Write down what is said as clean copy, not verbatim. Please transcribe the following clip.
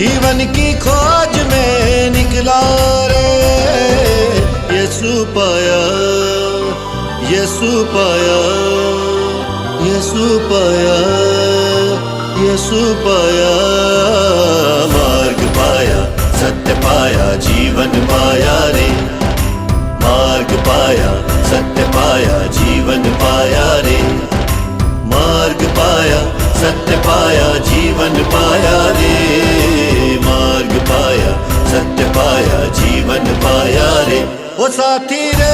जीवन की खोज में निकला रे। यीशु पाया, यीशु पाया, यीशु पाया, यीशु पाया। मार्ग पाया, सत्य पाया, जीवन पाया रे। मार्ग पाया, सत्य पाया, जीवन पाया रे। मार्ग पाया, सत्य पाया, जीवन पाया रे। मार्ग पाया, सत्य पाया, जीवन पाया रे। ओ साथी रे